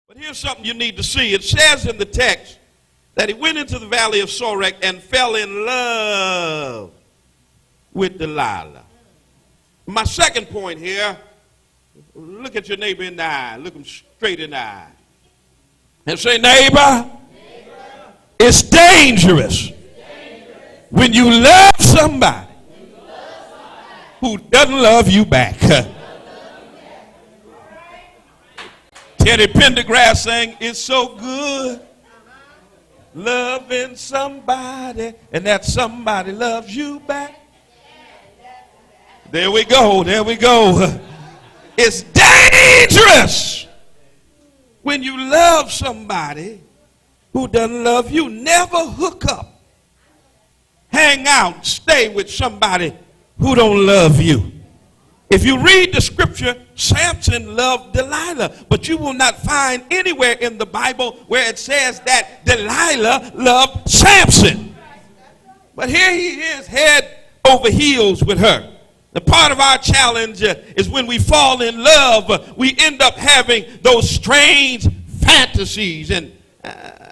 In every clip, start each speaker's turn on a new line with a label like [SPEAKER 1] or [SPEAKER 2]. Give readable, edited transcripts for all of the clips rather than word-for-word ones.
[SPEAKER 1] But here's something you need to see. It says in the text that he went into the valley of Sorek and fell in love with Delilah. My second point here, look at your neighbor in the eye. Look him straight in the eye. And say, neighbor, it's dangerous when you love somebody who doesn't love you back. Teddy Pendergrass sang, it's so good loving somebody and that somebody loves you back. There we go, there we go. It's dangerous when you love somebody who doesn't love you. Never hook up, hang out, stay with somebody who don't love you. If you read the scripture, Samson loved Delilah, but you will not find anywhere in the Bible where it says that Delilah loved Samson. But here he is, head over heels with her. The part of our challenge is when we fall in love, we end up having those strange fantasies. And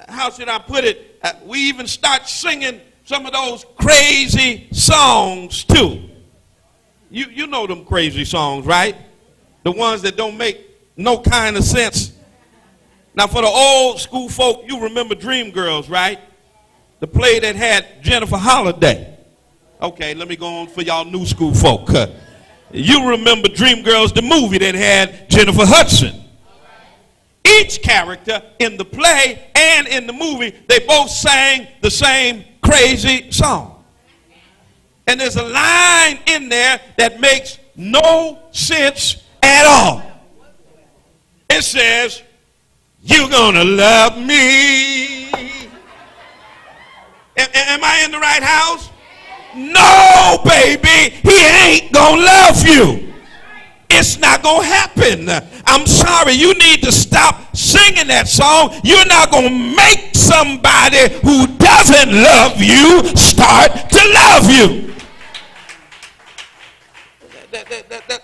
[SPEAKER 1] how should I put it? We even start singing some of those crazy songs too. You know them crazy songs, right? The ones that don't make no kind of sense. Now, for the old school folk, you remember Dreamgirls, right? The play that had Jennifer Holliday. Okay, let me go on for y'all new school folk. You remember Dreamgirls, the movie that had Jennifer Hudson. Each character in the play and in the movie, they both sang the same crazy song. And there's a line in there that makes no sense at all. It says, you're gonna love me. Am I in the right house? No, baby, he ain't gonna love you. It's not gonna happen. I'm sorry, you need to stop singing that song. You're not gonna make somebody who doesn't love you start to love you.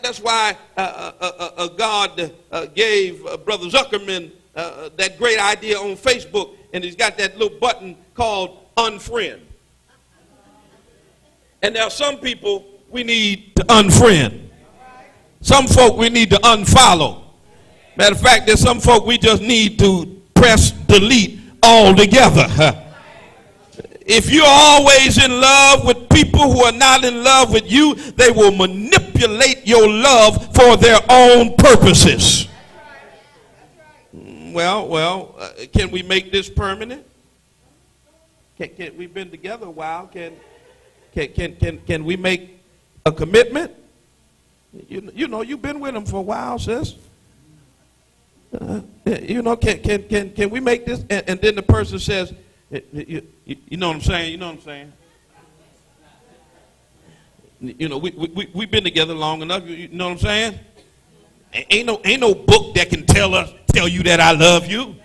[SPEAKER 1] That's why God gave Brother Zuckerman that great idea on Facebook, and he's got that little button called unfriend. And there are some people we need to unfriend. Some folk we need to unfollow. Matter of fact, there's some folk we just need to press delete altogether. If you're always in love with people who are not in love with you, they will manipulate your love for their own purposes. Well, can we make this permanent? Can we've been together a while? Can we make a commitment? You know, you've been with them for a while, sis. Can we make this? And then the person says, you know what I'm saying? You know what I'm saying? You know, we've been together long enough. You know what I'm saying? Ain't no book that can tell you that I love you.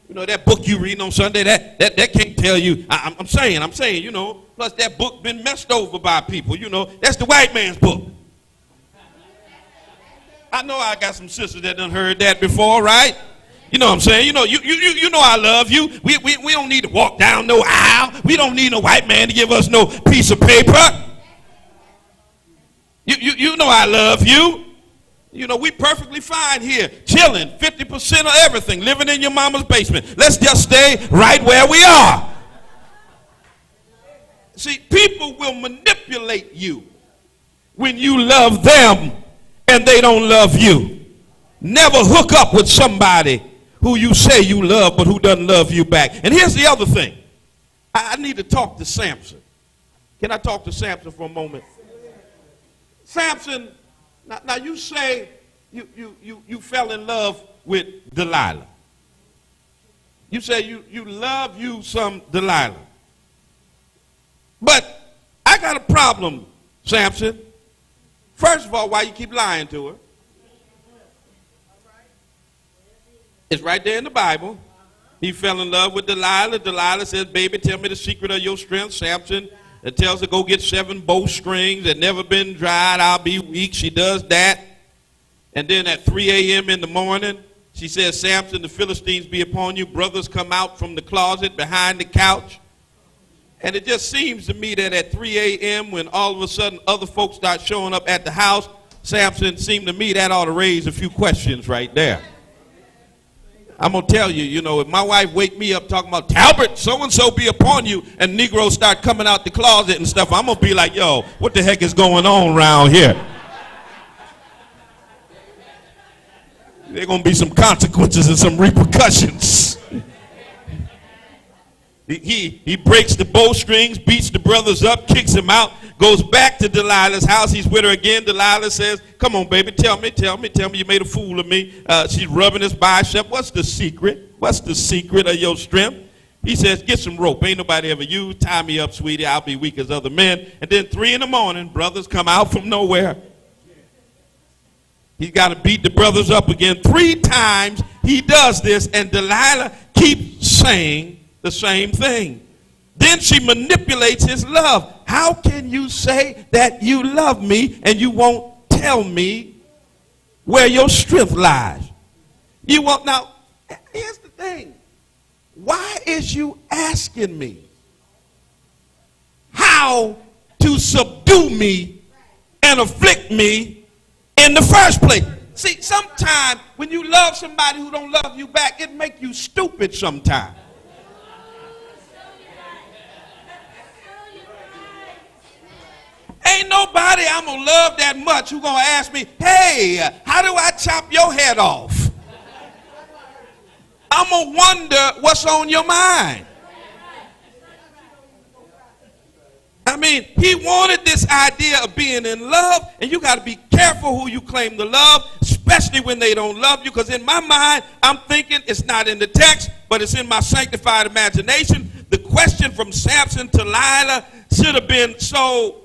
[SPEAKER 1] You know, that book you reading on Sunday, that can't tell you. I'm saying, you know, plus that book been messed over by people. You know, that's the white man's book. I know I got some sisters that done heard that before, right? You know what I'm saying? You know, you know I love you. We don't need to walk down no aisle. We don't need no white man to give us no piece of paper. You know I love you. You know, we perfectly fine here, chilling, 50% of everything, living in your mama's basement. Let's just stay right where we are. See, people will manipulate you when you love them and they don't love you. Never hook up with somebody who you say you love but who doesn't love you back. And here's the other thing. I need to talk to Samson. Can I talk to Samson for a moment? Samson, now you say you fell in love with Delilah. You say you love you some Delilah. But I got a problem, Samson. First of all, why you keep lying to her? It's right there in the Bible. He fell in love with Delilah. Delilah says, baby, tell me the secret of your strength. Samson tells her, go get 7 bowstrings that never been dried. I'll be weak. She does that. And then at 3 a.m. in the morning, She says, Samson, the Philistines be upon you. Brothers come out from the closet behind the couch. And it just seems to me that at 3 a.m. when all of a sudden other folks start showing up at the house, Samson, seemed to me that ought to raise a few questions right there. I'm going to tell you, if my wife wake me up talking about, Talbert, so-and-so be upon you, and Negroes start coming out the closet and stuff, I'm going to be like, yo, what the heck is going on around here? There are going to be some consequences and some repercussions. He breaks the bowstrings, beats the brothers up, kicks them out, goes back to Delilah's house. He's with her again. Delilah says, come on, baby, tell me you made a fool of me. She's rubbing his bicep. What's the secret? What's the secret of your strength? He says, get some rope. Ain't nobody ever used. Tie me up, sweetie. I'll be weak as other men. And then 3 in the morning, brothers come out from nowhere. He's got to beat the brothers up again. 3 times he does this, and Delilah keeps saying the same thing. Then she manipulates his love. How can you say that you love me and you won't tell me where your strength lies? You won't. Now, here's the thing. Why is you asking me how to subdue me and afflict me in the first place? See, sometimes when you love somebody who don't love you back, it make you stupid sometimes. Ain't nobody I'm going to love that much who going to ask me, hey, how do I chop your head off? I'm going to wonder what's on your mind. I mean, he wanted this idea of being in love, and you got to be careful who you claim to love, especially when they don't love you, because in my mind, I'm thinking it's not in the text, but it's in my sanctified imagination. The question from Samson to Delilah should have been, so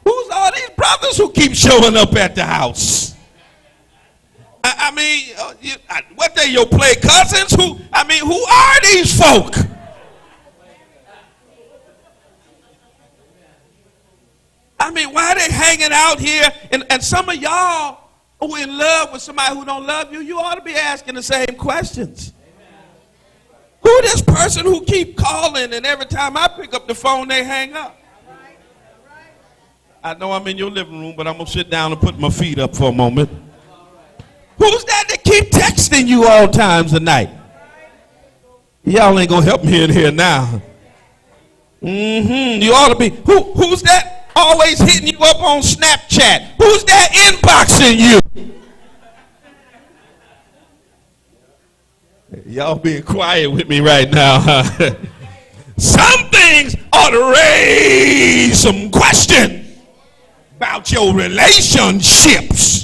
[SPEAKER 1] who's all these brothers who keep showing up at the house? I mean, what they your play cousins? Who are these folk? I mean, why are they hanging out here? And some of y'all who in love with somebody who don't love you, you ought to be asking the same questions. Who this person who keep calling and every time I pick up the phone, they hang up? I know I'm in your living room, but I'm going to sit down and put my feet up for a moment. Who's that keep texting you all times of night? Y'all ain't going to help me in here now. You ought to be. Who's that always hitting you up on Snapchat? Who's that inboxing you? Y'all being quiet with me right now, huh? Some things ought to raise some questions about your relationships.